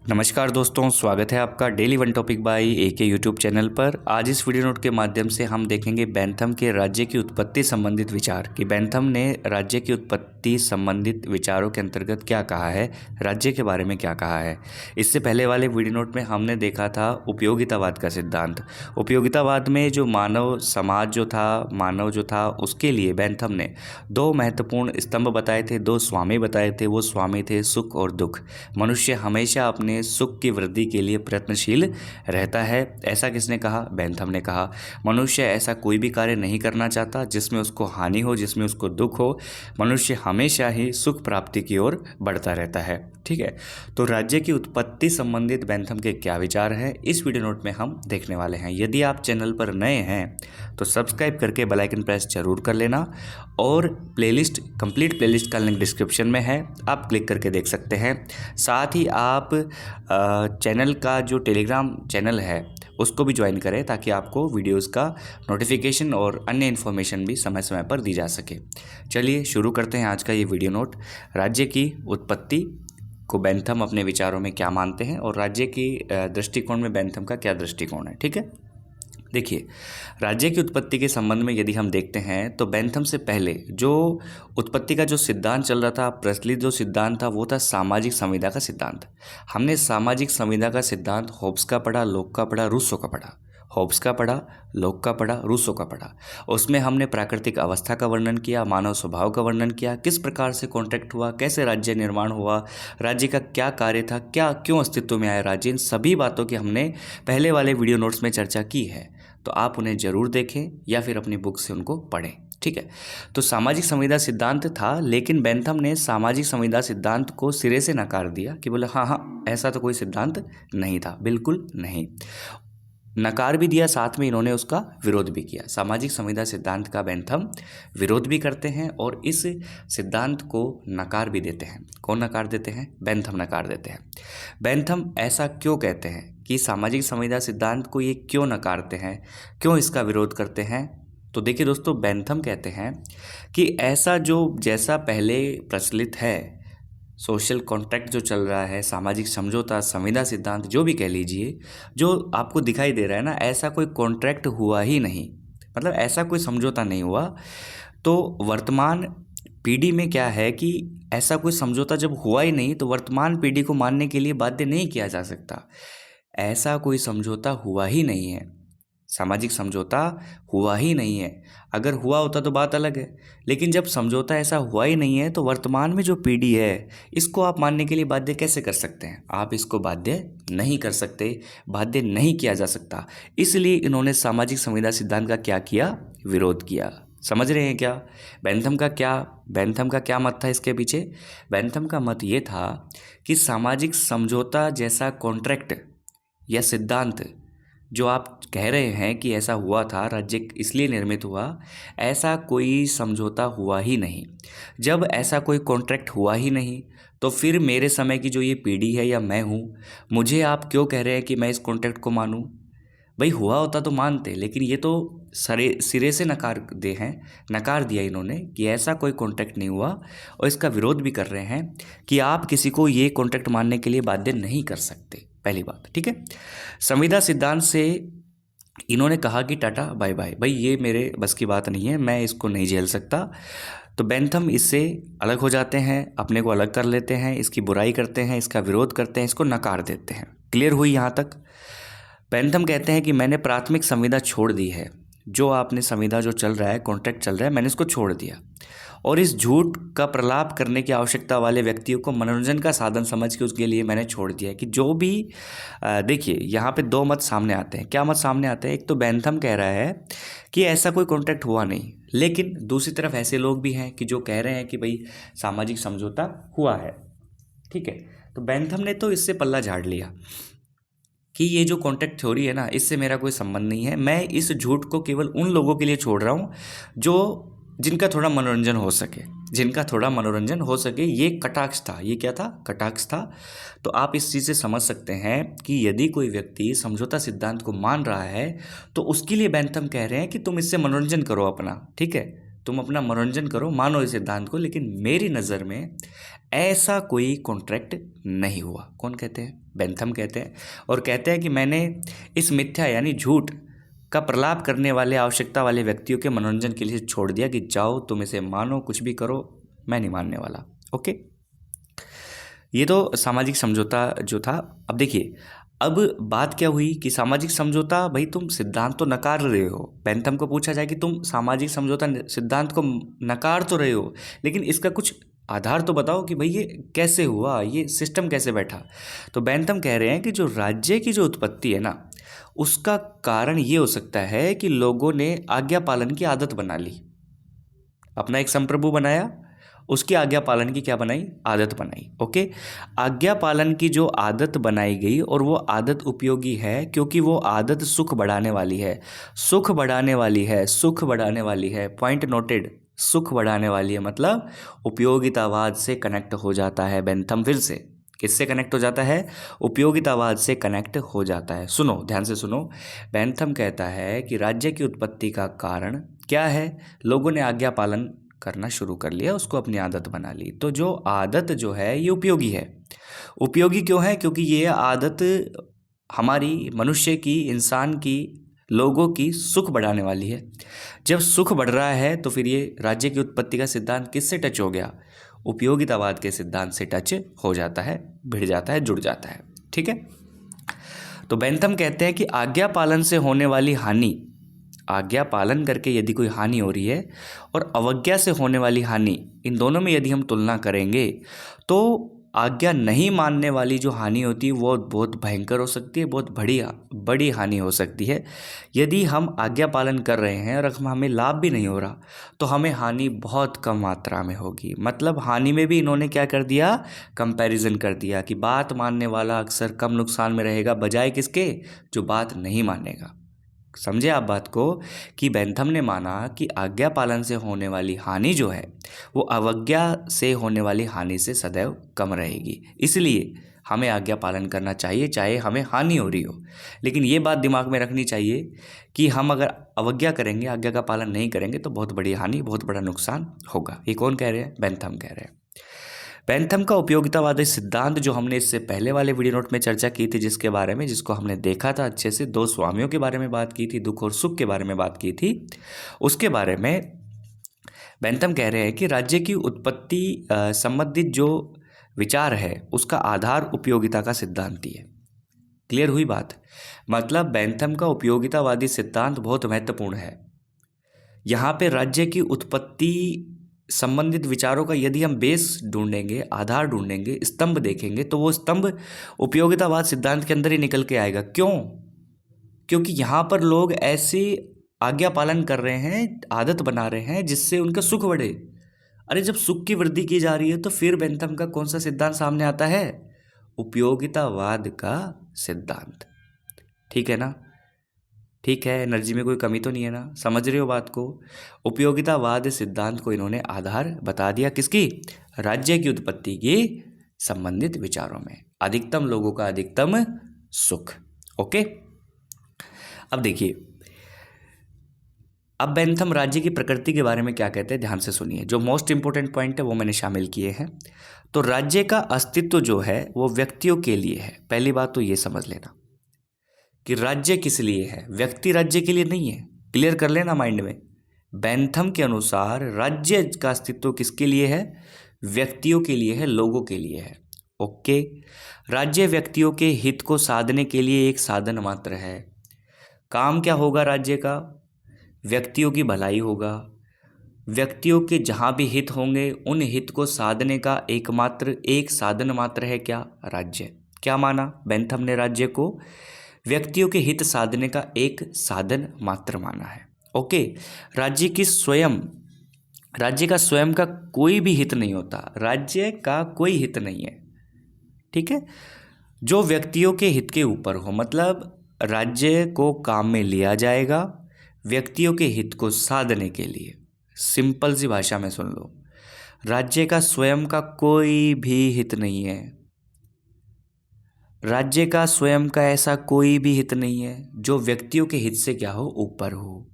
नमस्कार दोस्तों, स्वागत है आपका daily one topic by AK YouTube channel पर। आज इस वीडियो नोट के माध्यम से हम देखेंगे बेंथम के राज्य की उत्पत्ति संबंधित विचार कि बेंथम ने राज्य की उत्पत्ति संबंधित विचारों के अंतर्गत क्या कहा है, राज्य के बारे में क्या कहा है। इससे पहले वाले वीडियो नोट में हमने देखा था उपयोगितावाद का सिद्धांत। उपयोगितावाद में जो मानव समाज जो था उसके लिए बेंथम ने दो महत्वपूर्ण स्तंभ बताए थे, दो स्वामी बताए थे। वो स्वामी थे सुख और दुख। मनुष्य हमेशा अपने सुख की वृद्धि के लिए प्रयत्नशील रहता है। ऐसा किसने कहा? बेंथम ने कहा। मनुष्य ऐसा कोई भी कार्य नहीं करना चाहता जिसमें उसको हानि हो, जिसमें उसको दुख हो। मनुष्य हमेशा ही सुख प्राप्ति की ओर बढ़ता रहता है। ठीक है, तो राज्य की उत्पत्ति संबंधित बेंथम के क्या विचार हैं, इस वीडियो नोट में हम देखने वाले हैं। यदि आप चैनल पर नए हैं तो सब्सक्राइब करके बेल आइकन प्रेस जरूर कर लेना, और कंप्लीट प्लेलिस्ट का लिंक डिस्क्रिप्शन में है, आप क्लिक करके देख सकते हैं। साथ ही आप चैनल का जो टेलीग्राम चैनल है उसको भी ज्वाइन करें ताकि आपको वीडियोस का नोटिफिकेशन और अन्य इन्फॉर्मेशन भी समय समय पर दी जा सके। चलिए शुरू करते हैं आज का ये वीडियो नोट। राज्य की उत्पत्ति को बेंथम अपने विचारों में क्या मानते हैं और राज्य की दृष्टिकोण में बेंथम का क्या दृष्टिकोण है। ठीक है, देखिए, राज्य की उत्पत्ति के संबंध में यदि हम देखते हैं तो बेंथम से पहले जो उत्पत्ति का जो सिद्धांत चल रहा था, प्रचलित जो सिद्धांत था, वो था सामाजिक संविदा का सिद्धांत। हमने सामाजिक संविदा का सिद्धांत होब्स का पढ़ा, लोक का पढ़ा, रूसो का पढ़ा। होब्स का पढ़ा, लोक का पढ़ा, रूसो का पढ़ा। उसमें हमने प्राकृतिक अवस्था का वर्णन किया, मानव स्वभाव का वर्णन किया, किस प्रकार से कॉन्ट्रैक्ट हुआ, कैसे राज्य निर्माण हुआ, राज्य का क्या कार्य था, क्यों अस्तित्व में आया राज्य। इन सभी बातों की हमने पहले वाले वीडियो नोट्स में चर्चा की है, तो आप उन्हें जरूर देखें या फिर अपनी बुक से उनको पढ़ें। ठीक है, तो सामाजिक संविदा सिद्धांत था, लेकिन बेंथम ने सामाजिक संविदा सिद्धांत को सिरे से नकार दिया कि बोले हाँ, ऐसा तो कोई सिद्धांत नहीं था, बिल्कुल नहीं। नकार भी दिया, साथ में इन्होंने उसका विरोध भी किया। सामाजिक संविदा सिद्धांत का बेंथम विरोध भी करते हैं और इस सिद्धांत को नकार भी देते हैं। कौन नकार देते हैं? बेंथम नकार देते हैं। बेंथम ऐसा क्यों कहते हैं कि सामाजिक संविदा सिद्धांत को ये क्यों नकारते हैं, क्यों इसका विरोध करते हैं? तो देखिए दोस्तों, बेंथम कहते हैं कि ऐसा जैसा पहले प्रचलित है, सोशल कॉन्ट्रैक्ट जो चल रहा है, सामाजिक समझौता, संविदा सिद्धांत, जो भी कह लीजिए, जो आपको दिखाई दे रहा है ना, ऐसा कोई कॉन्ट्रैक्ट हुआ ही नहीं, मतलब ऐसा कोई समझौता नहीं हुआ। तो वर्तमान पीढ़ी में क्या है कि ऐसा कोई समझौता जब हुआ ही नहीं तो वर्तमान पीढ़ी को मानने के लिए बाध्य नहीं किया जा सकता। ऐसा कोई समझौता हुआ ही नहीं है, सामाजिक समझौता हुआ ही नहीं है। अगर हुआ होता तो बात अलग है, लेकिन जब समझौता ऐसा हुआ ही नहीं है तो वर्तमान में जो पीढ़ी है इसको आप मानने के लिए बाध्य कैसे कर सकते हैं? आप इसको बाध्य नहीं कर सकते, बाध्य नहीं किया जा सकता। इसलिए इन्होंने सामाजिक संविदा सिद्धांत का क्या किया? विरोध किया। समझ रहे हैं क्या? बेंथम का क्या मत था इसके पीछे? बेंथम का मत ये था कि सामाजिक समझौता जैसा कॉन्ट्रैक्ट या सिद्धांत जो आप कह रहे हैं कि ऐसा हुआ था, राज्य इसलिए निर्मित हुआ, ऐसा कोई समझौता हुआ ही नहीं। जब ऐसा कोई कॉन्ट्रैक्ट हुआ ही नहीं तो फिर मेरे समय की जो ये पीढ़ी है या मैं हूँ, मुझे आप क्यों कह रहे हैं कि मैं इस कॉन्ट्रैक्ट को मानूँ? भाई हुआ होता तो मानते, लेकिन ये तो सिरे से नकार दिया इन्होंने कि ऐसा कोई कॉन्ट्रैक्ट नहीं हुआ, और इसका विरोध भी कर रहे हैं कि आप किसी को ये कॉन्ट्रैक्ट मानने के लिए बाध्य नहीं कर सकते। पहली बात, ठीक है। संविदा सिद्धांत से इन्होंने कहा कि टाटा बाय बाय, भाई ये मेरे बस की बात नहीं है, मैं इसको नहीं झेल सकता। तो बेंथम इससे अलग हो जाते हैं, अपने को अलग कर लेते हैं, इसकी बुराई करते हैं, इसका विरोध करते हैं, इसको नकार देते हैं। क्लियर हुई यहाँ तक? बेंथम कहते हैं कि मैंने प्राथमिक संविदा छोड़ दी है, जो आपने संविदा जो चल रहा है, कॉन्ट्रैक्ट चल रहा है, मैंने इसको छोड़ दिया, और इस झूठ का प्रलाप करने की आवश्यकता वाले व्यक्तियों को मनोरंजन का साधन समझ के उसके लिए मैंने छोड़ दिया है। कि जो भी देखिए, यहाँ पे दो मत सामने आते हैं। क्या मत सामने आते हैं? एक तो बेंथम कह रहा है कि ऐसा कोई कॉन्ट्रैक्ट हुआ नहीं, लेकिन दूसरी तरफ ऐसे लोग भी हैं कि जो कह रहे हैं कि भाई सामाजिक समझौता हुआ है। ठीक है, तो बेंथम ने तो इससे पल्ला झाड़ लिया कि ये जो कॉन्ट्रैक्ट थ्योरी है ना, इससे मेरा कोई संबंध नहीं है, मैं इस झूठ को केवल उन लोगों के लिए छोड़ रहा हूँ जिनका थोड़ा मनोरंजन हो सके। ये कटाक्ष था। ये क्या था? कटाक्ष था। तो आप इस चीज़ से समझ सकते हैं कि यदि कोई व्यक्ति समझौता सिद्धांत को मान रहा है तो उसके लिए बेंथम कह रहे हैं कि तुम इससे मनोरंजन करो अपना। ठीक है, तुम अपना मनोरंजन करो, मानो इस सिद्धांत को, लेकिन मेरी नज़र में ऐसा कोई कॉन्ट्रैक्ट नहीं हुआ। कौन कहते हैं? बेंथम कहते हैं। और कहते हैं कि मैंने इस मिथ्या यानी झूठ का प्रलाप करने वाले आवश्यकता वाले व्यक्तियों के मनोरंजन के लिए छोड़ दिया कि जाओ तुम इसे मानो, कुछ भी करो, मैं नहीं मानने वाला। ओके, ये तो सामाजिक समझौता जो था। अब देखिए, अब बात क्या हुई कि सामाजिक समझौता, भाई तुम सिद्धांत तो नकार रहे हो। बेंथम को पूछा जाए कि तुम सामाजिक समझौता सिद्धांत को नकार तो रहे हो, लेकिन इसका कुछ आधार तो बताओ कि भाई ये कैसे हुआ, ये सिस्टम कैसे बैठा। तो बेंथम कह रहे हैं कि जो राज्य की जो उत्पत्ति है ना, उसका कारण ये हो सकता है कि लोगों ने आज्ञा पालन की आदत बना ली। अपना एक संप्रभु बनाया, उसकी आज्ञा पालन की क्या बनाई? आदत बनाई। ओके, आज्ञा पालन की जो आदत बनाई गई, और वो आदत उपयोगी है क्योंकि वो आदत सुख बढ़ाने वाली है। सुख बढ़ाने वाली है, सुख बढ़ाने वाली है, पॉइंट नोटेड। सुख बढ़ाने वाली है मतलब उपयोगितावाद से कनेक्ट हो जाता है बेंथम। फिर से किससे कनेक्ट हो जाता है? उपयोगितावाद से कनेक्ट हो जाता है। सुनो, ध्यान से सुनो। बेंथम कहता है कि राज्य की उत्पत्ति का कारण क्या है? लोगों ने आज्ञा पालन करना शुरू कर लिया, उसको अपनी आदत बना ली। तो जो आदत जो है ये उपयोगी है। उपयोगी क्यों है? क्योंकि ये आदत हमारी, मनुष्य की, इंसान की, लोगों की सुख बढ़ाने वाली है। जब सुख बढ़ रहा है तो फिर ये राज्य की उत्पत्ति का सिद्धांत किससे टच हो गया? उपयोगितावाद के सिद्धांत से टच हो जाता है, भिड़ जाता है, जुड़ जाता है। ठीक है, तो बेंथम कहते हैं कि आज्ञा पालन से होने वाली हानि, आज्ञा पालन करके यदि कोई हानि हो रही है और अवज्ञा से होने वाली हानि, इन दोनों में यदि हम तुलना करेंगे तो आज्ञा नहीं मानने वाली जो हानि होती है वो बहुत भयंकर हो सकती है, बहुत बड़ी हानि हो सकती है। यदि हम आज्ञा पालन कर रहे हैं और हमें लाभ भी नहीं हो रहा तो हमें हानि बहुत कम मात्रा में होगी। मतलब हानि में भी इन्होंने क्या कर दिया? कंपैरिजन कर दिया कि बात मानने वाला अक्सर कम नुकसान में रहेगा, बजाय किसके? जो बात नहीं मानेगा। समझे आप बात को, कि बेंथम ने माना कि आज्ञा पालन से होने वाली हानि जो है वो अवज्ञा से होने वाली हानि से सदैव कम रहेगी, इसलिए हमें आज्ञा पालन करना चाहिए चाहे हमें हानि हो रही हो। लेकिन ये बात दिमाग में रखनी चाहिए कि हम अगर अवज्ञा करेंगे, आज्ञा का पालन नहीं करेंगे तो बहुत बड़ी हानि, बहुत बड़ा नुकसान होगा। ये कौन कह रहे हैं? बेंथम कह रहे हैं। बेंथम का उपयोगितावादी सिद्धांत जो हमने इससे पहले वाले वीडियो नोट में चर्चा की थी, जिसके बारे में, जिसको हमने देखा था अच्छे से, दो स्वामियों के बारे में बात की थी, दुख और सुख के बारे में बात की थी, उसके बारे में बेंथम कह रहे हैं कि राज्य की उत्पत्ति संबंधित जो विचार है उसका आधार उपयोगिता का सिद्धांत ही है। क्लियर हुई बात? मतलब बेंथम का उपयोगितावादी सिद्धांत बहुत महत्वपूर्ण है। यहाँ पे राज्य की उत्पत्ति संबंधित विचारों का यदि हम बेस ढूंढेंगे, आधार ढूंढेंगे, स्तंभ देखेंगे, तो वो स्तंभ उपयोगितावाद सिद्धांत के अंदर ही निकल के आएगा। क्यों? क्योंकि यहाँ पर लोग ऐसे आज्ञा पालन कर रहे हैं, आदत बना रहे हैं जिससे उनका सुख बढ़े। अरे जब सुख की वृद्धि की जा रही है तो फिर बेंथम का कौन सा सिद्धांत सामने आता है? उपयोगितावाद का सिद्धांत। ठीक है ना? ठीक है, एनर्जी में कोई कमी तो नहीं है ना? समझ रहे हो बात को? उपयोगितावाद सिद्धांत को इन्होंने आधार बता दिया किसकी? राज्य की उत्पत्ति की संबंधित विचारों में, अधिकतम लोगों का अधिकतम सुख। ओके, अब देखिए, अब बेंथम राज्य की प्रकृति के बारे में क्या कहते हैं, ध्यान से सुनिए। जो मोस्ट इंपोर्टेंट पॉइंट है वो मैंने शामिल किए हैं। तो राज्य का अस्तित्व जो है वो व्यक्तियों के लिए है। पहली बात तो ये समझ लेना कि राज्य किस लिए है, व्यक्ति राज्य के लिए नहीं है। क्लियर कर लेना माइंड में। बेंथम के अनुसार राज्य का अस्तित्व किसके लिए है? व्यक्तियों के लिए है, लोगों के लिए है। ओके, राज्य व्यक्तियों के हित को साधने के लिए एक साधन मात्र है। काम क्या होगा राज्य का? व्यक्तियों की भलाई होगा। व्यक्तियों के जहाँ भी हित होंगे उन हित को साधने का एकमात्र एक साधन मात्र है क्या? राज्य। क्या माना बेंथम ने? राज्य को व्यक्तियों के हित साधने का एक साधन मात्र माना है। ओके, राज्य का स्वयं का कोई भी हित नहीं होता। राज्य का कोई हित नहीं है, ठीक है, जो व्यक्तियों के हित के ऊपर हो। मतलब राज्य को काम में लिया जाएगा व्यक्तियों के हित को साधने के लिए। सिंपल सी भाषा में सुन लो, राज्य का स्वयं का कोई भी हित नहीं है। राज्य का स्वयं का ऐसा कोई भी हित नहीं है जो व्यक्तियों के हित से क्या हो? ऊपर हो।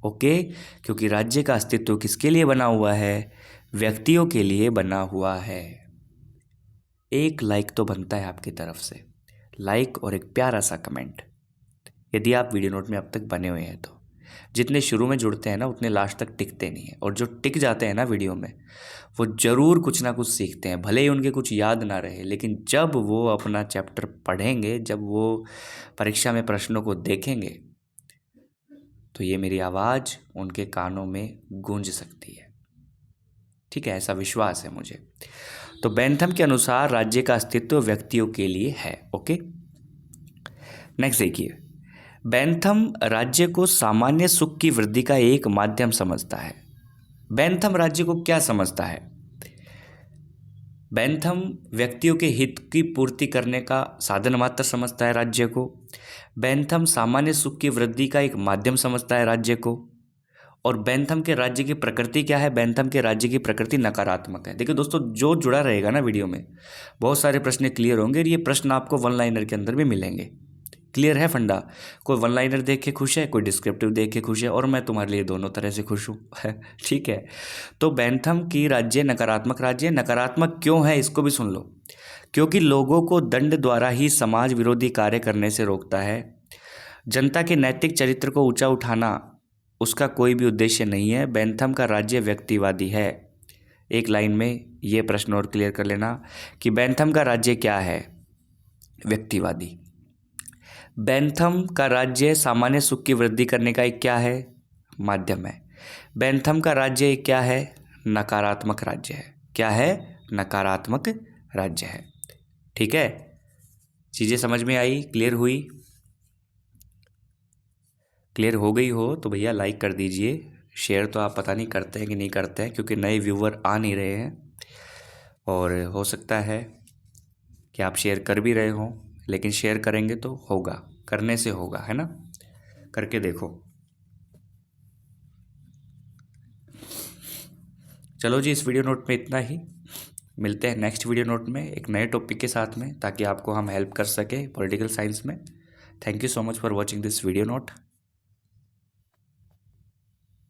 ओके, क्योंकि राज्य का अस्तित्व किसके लिए बना हुआ है? व्यक्तियों के लिए बना हुआ है। एक लाइक तो बनता है आपकी तरफ से, लाइक और एक प्यारा सा कमेंट, यदि आप वीडियो नोट में अब तक बने हुए हैं तो। जितने शुरू में जुड़ते हैं ना उतने लास्ट तक टिकते नहीं हैं, और जो टिक जाते हैं ना वीडियो में वो ज़रूर कुछ ना कुछ सीखते हैं, भले ही उनके कुछ याद ना रहे, लेकिन जब वो अपना चैप्टर पढ़ेंगे, जब वो परीक्षा में प्रश्नों को देखेंगे, तो ये मेरी आवाज़ उनके कानों में गूंज सकती है। ठीक है, ऐसा विश्वास है मुझे। तो बेंथम के अनुसार राज्य का अस्तित्व व्यक्तियों के लिए है। ओके, नेक्स्ट देखिए, बेंथम राज्य को सामान्य सुख की वृद्धि का एक माध्यम समझता है। बेंथम राज्य को क्या समझता है? बेंथम व्यक्तियों के हित की पूर्ति करने का साधन मात्र समझता है राज्य को। बेंथम सामान्य सुख की वृद्धि का एक माध्यम समझता है राज्य को। और बेंथम के राज्य की प्रकृति क्या है? बेंथम के राज्य की प्रकृति नकारात्मक है। देखिए दोस्तों, जो जुड़ा रहेगा ना वीडियो में, बहुत सारे प्रश्न क्लियर होंगे, और ये प्रश्न आपको वन लाइनर के अंदर भी मिलेंगे। क्लियर है फंडा? कोई वन लाइनर देख के खुश है, कोई डिस्क्रिप्टिव देख के खुश है, और मैं तुम्हारे लिए दोनों तरह से खुश हूँ। ठीक है, तो बेंथम की राज्य नकारात्मक राज्य। नकारात्मक क्यों है इसको भी सुन लो। क्योंकि लोगों को दंड द्वारा ही समाज विरोधी कार्य करने से रोकता है। जनता के नैतिक चरित्र को ऊंचा उठाना उसका कोई भी उद्देश्य नहीं है। बेंथम का राज्य व्यक्तिवादी है। एक लाइन में ये प्रश्न और क्लियर कर लेना कि बेंथम का राज्य क्या है? व्यक्तिवादी। बेंथम का राज्य सामान्य सुख की वृद्धि करने का एक क्या है? माध्यम है। बेंथम का राज्य एक क्या है? नकारात्मक राज्य है। क्या है? नकारात्मक राज्य है। ठीक है, चीज़ें समझ में आई? क्लियर हुई? क्लियर हो गई हो तो भैया लाइक कर दीजिए। शेयर तो आप पता नहीं करते हैं कि नहीं करते हैं, क्योंकि नए व्यूवर आ नहीं रहे हैं, और हो सकता है कि आप शेयर कर भी रहे हों, लेकिन शेयर करेंगे तो होगा, करने से होगा, है ना? करके देखो। चलो जी, इस वीडियो नोट में इतना ही। मिलते हैं नेक्स्ट वीडियो नोट में एक नए टॉपिक के साथ में, ताकि आपको हम हेल्प कर सके पॉलिटिकल साइंस में। Thank you so much for watching this video note.